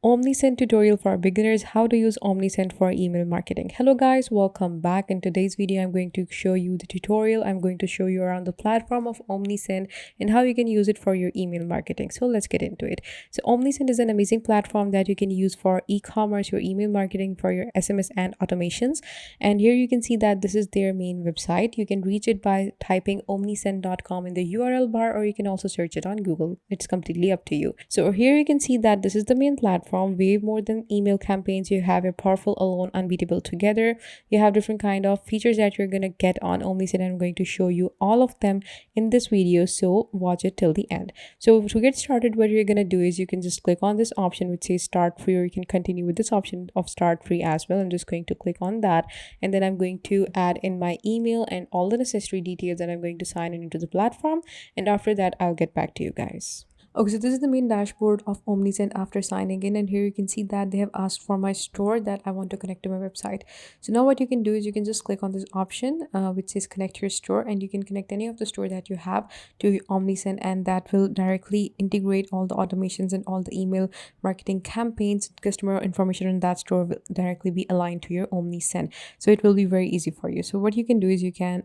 Omnisend tutorial for beginners, how to use Omnisend for email marketing. Hello guys, welcome back. In today's video, I'm going to show you the tutorial. I'm going to show you around the platform of Omnisend and how you can use it for your email marketing. So let's get into it. So Omnisend is an amazing platform that you can use for e-commerce, your email marketing, for your SMS and automations. And here you can see that this is their main website. You can reach it by typing omnisend.com in the URL bar, or you can also search it on Google. It's completely up to you. So here you can see that this is the main platform. Way more than email campaigns, you have a powerful alone, unbeatable together. You have different kind of features that you're going to get on Omnisend. I'm going to show you all of them in this video, so watch it till the end. So to get started, what you're going to do is you can just click on this option which says start free, or you can continue with this option of start free as well. I'm just going to click on that, and then I'm going to add in my email and all the necessary details, and I'm going to sign in into the platform, and after that I'll get back to you guys. Okay, so this is the main dashboard of Omnisend after signing in, and here you can see that they have asked for my store that I want to connect to my website. So now what you can do is you can just click on this option which says connect your store, and you can connect any of the store that you have to Omnisend, and that will directly integrate all the automations and all the email marketing campaigns. Customer information in that store will directly be aligned to your Omnisend, so it will be very easy for you. So what you can do is you can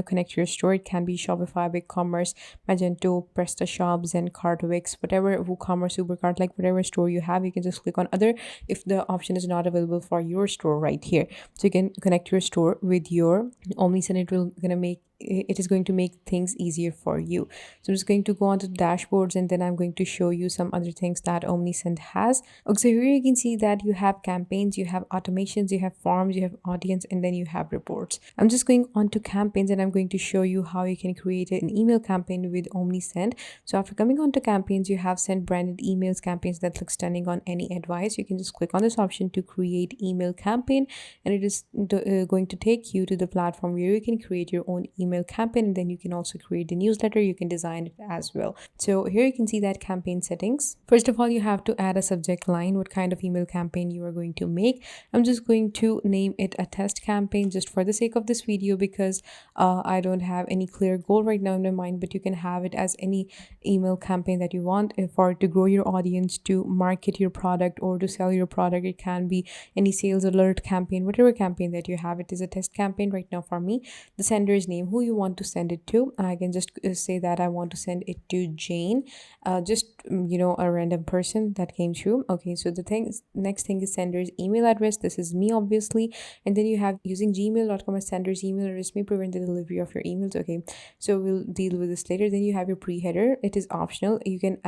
connect your store. It can be Shopify, BigCommerce, Magento, PrestaShop, and Cart, whatever WooCommerce, Supercart, like whatever store you have, you can just click on other if the option is not available for your store right here. So you can connect your store with your Omnisend. It is going to make things easier for you. So I'm just going to go on to dashboards, and then I'm going to show you some other things that Omnisend has. Okay, so here you can see that you have campaigns, you have automations, you have forms, you have audience, and then you have reports. I'm just going on to campaigns, and I'm going to show you how you can create an email campaign with Omnisend. So after coming on to campaigns, you have sent branded emails campaigns that look stunning on any advice. You can just click on this option to create email campaign, and it is going to take you to the platform where you can create your own email campaign, and then you can also create the newsletter. You can design it as well. So here you can see that campaign settings. First of all, you have to add a subject line, what kind of email campaign you are going to make. I'm just going to name it a test campaign just for the sake of this video, because I don't have any clear goal right now in my mind, but you can have it as any email campaign that you want for to grow your audience, to market your product, or to sell your product. It can be any sales alert campaign, whatever campaign that you have. It is a test campaign right now for me. The sender's name, who you want to send it to, I can just say that I want to send it to Jane, a random person that came through. Okay, so next thing is sender's email address. This is me, obviously, and then you have using gmail.com as sender's email address may prevent the delivery of your emails. Okay, so we'll deal with this later. Then you have your pre-header. It is optional. You can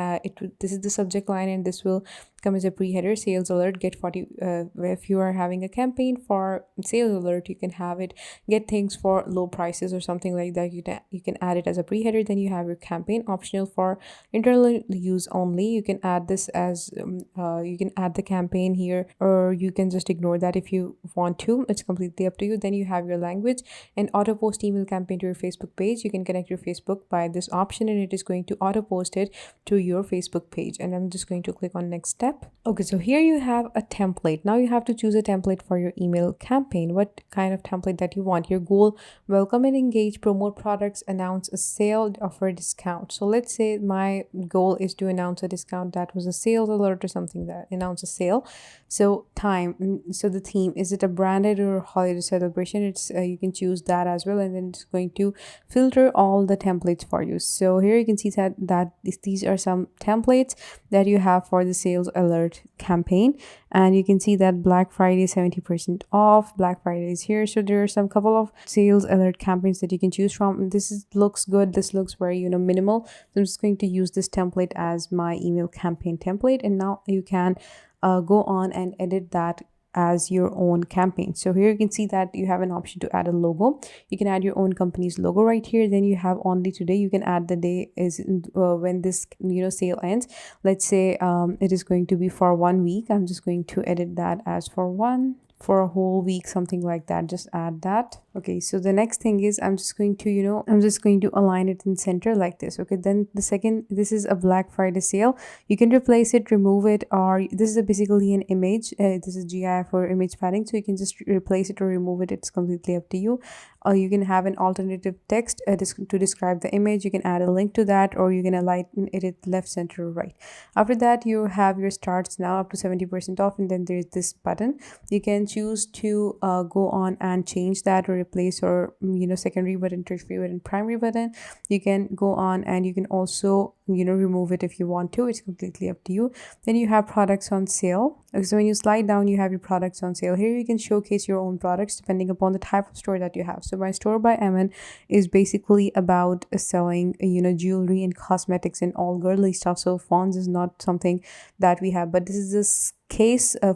this is the subject line, and this will come as a pre-header. Sales alert, get 40 if you are having a campaign for sales alert, you can have it get things for low prices or something like that. You can add it as a pre-header. Then you have your campaign, optional for internal use only. You can add this as you can add the campaign here, or you can just ignore that if you want to. It's completely up to you. Then you have your language and auto post email campaign to your Facebook page. You can connect your Facebook by this option, and it is going to auto post it to your Facebook page. And I'm just going to click on next step. Okay, so here you have a template. Now you have to choose a template for your email campaign. What kind of template that you want? Your goal: welcome and engage, promote products, announce a sale, offer a discount. So let's say my goal is to announce a discount. That was a sales alert or something that announce a sale. So the theme, is it a branded or holiday celebration? It's you can choose that as well, and then it's going to filter all the templates for you. So here you can see that these are some templates that you have for the sales alert campaign, and you can see that Black Friday 70% off. Black Friday is here, so there are some couple of sales alert campaigns that you can choose from. Looks good. This looks very minimal. So I'm just going to use this template as my email campaign template, and now you can go on and edit that as your own campaign. So here you can see that you have an option to add a logo. You can add your own company's logo right here. Then you have only today. You can add the day is when this sale ends. Let's say it is going to be for 1 week. I'm just going to edit that as for for a whole week, something like that. Just add that. Okay, so the next thing is I'm just going to, I'm just going to align it in center like this. Okay, then the second, this is a Black Friday sale. You can replace it, remove it, or this is basically an image. This is GIF or image padding, so you can just replace it or remove it. It's completely up to you. Or you can have an alternative text to describe the image. You can add a link to that, or you can align it left, center, or right. After that, you have your starts now up to 70% off, and then there's this button. You can choose to go on and change that or replace, or secondary button, tertiary button, primary button. You can go on and you can also remove it if you want to. It's completely up to you. Then you have products on sale. So when you slide down, you have your products on sale. Here you can showcase your own products depending upon the type of store that you have. So my store by Emin is basically about selling jewelry and cosmetics and all girly stuff. So phones is not something that we have, but this is this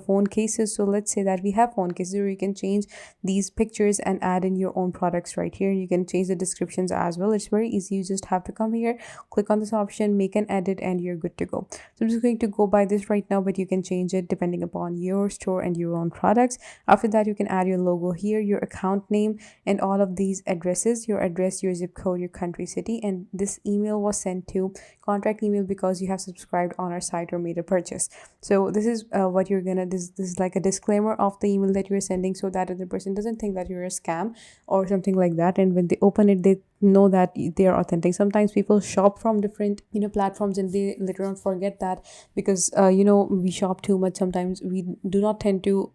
phone cases. So let's say that we have phone cases where you can change these pictures and add in your own products right here. You can change the descriptions as well. It's very easy. You just have to come here, click on this option, make an edit, and you're good to go. So I'm just going to go by this right now, but you can change it depending upon your store and your own products. After that, you can add your logo here, your account name, and all of these addresses, your address, your zip code, your country, city. And this email was sent to contract email because you have subscribed on our site or made a purchase. So this is what you're gonna, this is like a disclaimer of the email that you're sending, so that other person doesn't think that you're a scam or something like that, and when they open it, they know that they are authentic. Sometimes people shop from different platforms, and they later on forget that, because we shop too much. Sometimes we do not tend to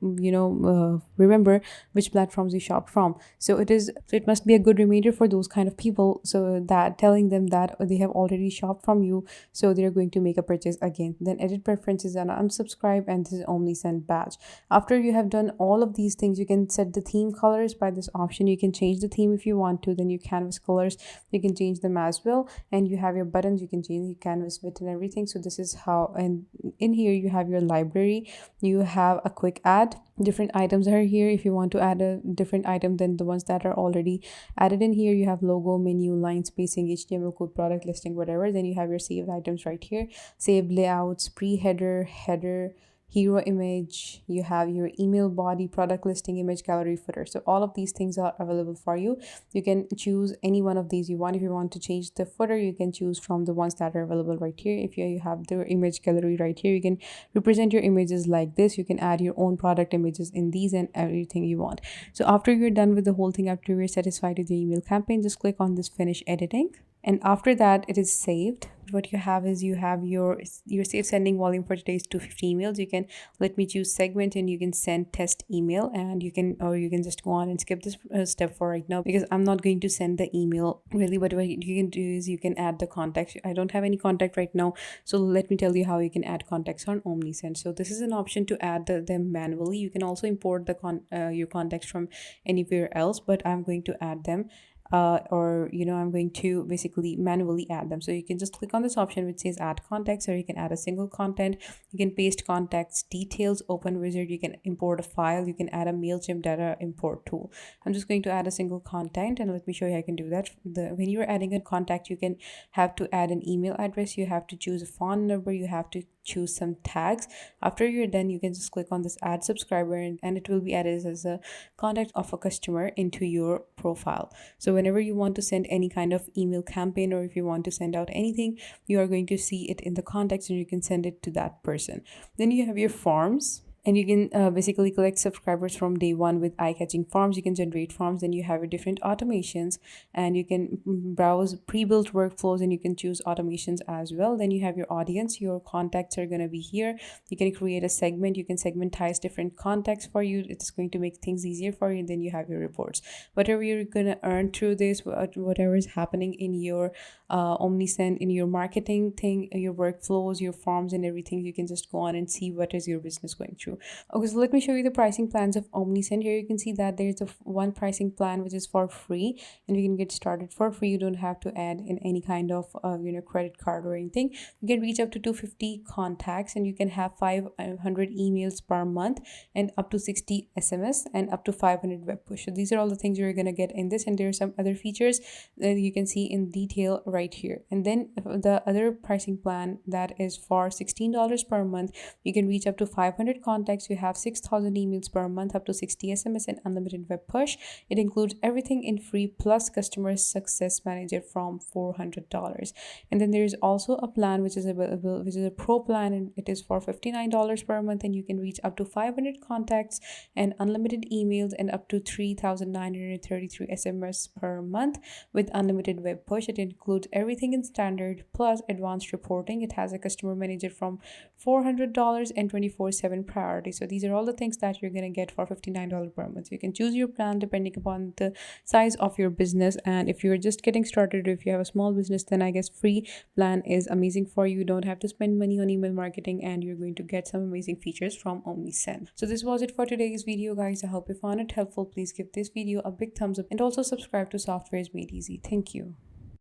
remember which platforms we shop from. So it must be a good reminder for those kind of people, so that telling them that they have already shopped from you, so they're going to make a purchase again. Then edit preferences and unsubscribe, and this is Omnisend badge. After you have done all of these things, you can set the theme colors by this option. You can change the theme if you want to. Then your canvas colors, you can change them as well, and you have your buttons. You can change the canvas width and everything. So this is how, and in here you have your library. You have a quick add. Different items are here. If you want to add a different item than the ones that are already added in here, you have logo, menu, line spacing, HTML code, product listing, whatever. Then you have your saved items right here, saved layouts, pre-header, header, hero image. You have your email body, product listing, image, gallery, footer. So all of these things are available for you. You can choose any one of these you want. If you want to change the footer, you can choose from the ones that are available right here. If you have the image gallery right here, you can represent your images like this. You can add your own product images in these and everything you want. So after you're done with the whole thing, after you're satisfied with the email campaign, just click on this finish editing, and after that it is saved. What you have is you have your safe sending volume for today's 250 emails. You can let me choose segment, and you can send test email, and you can just go on and skip this step for right now, because I'm not going to send the email really. But what you can do is you can add the contact. I don't have any contact right now, so let me tell you how you can add contacts on Omnisend. So this is an option to add them manually. You can also import your contacts from anywhere else, but I'm going to add them, I'm going to basically manually add them. So you can just click on this option which says add contacts, or you can add a single content. You can paste contacts details, open wizard. You can import a file. You can add a MailChimp data import tool. I'm just going to add a single content, and let me show you how I can do that. When you're adding a contact, you can have to add an email address. You have to choose a phone number. You have to choose some tags. After you're done, you can just click on this add subscriber, and it will be added as a contact of a customer into your profile. So whenever you want to send any kind of email campaign, or if you want to send out anything, you are going to see it in the contacts, and you can send it to that person. Then you have your forms, and you can basically collect subscribers from day one with eye-catching forms. You can generate forms. Then you have your different automations, and you can browse pre-built workflows, and you can choose automations as well. Then you have your audience. Your contacts are going to be here. You can create a segment. You can segmentize different contacts for you. It's going to make things easier for you. And then you have your reports. Whatever you're going to earn through this, whatever is happening in your Omnisend, in your marketing thing, your workflows, your forms, and everything, you can just go on and see what is your business going through. Okay, so let me show you the pricing plans of Omnisend. Here you can see that there's one pricing plan which is for free, and you can get started for free. You don't have to add in any kind of credit card or anything. You can reach up to 250 contacts, and you can have 500 emails per month, and up to 60 SMS, and up to 500 web push. So these are all the things you're gonna get in this, and there are some other features that you can see in detail right here. And then the other pricing plan that is for $16 per month, you can reach up to 500 contacts contacts, you have 6,000 emails per month, up to 60 SMS, and unlimited web push. It includes everything in free plus customer success manager from $400. And then there is also a plan which is available, which is a pro plan, and it is for $59 per month, and you can reach up to 500 contacts and unlimited emails and up to 3,933 SMS per month with unlimited web push. It includes everything in standard plus advanced reporting. It has a customer manager from $400 and 24/7 priority. So these are all the things that you're going to get for $59 per month. So you can choose your plan depending upon the size of your business. And if you're just getting started, or if you have a small business, then I guess free plan is amazing for you. You don't have to spend money on email marketing, and you're going to get some amazing features from Omnisend. So this was it for today's video, guys. I hope you found it helpful. Please give this video a big thumbs up and also subscribe to Softwares Made Easy. Thank you.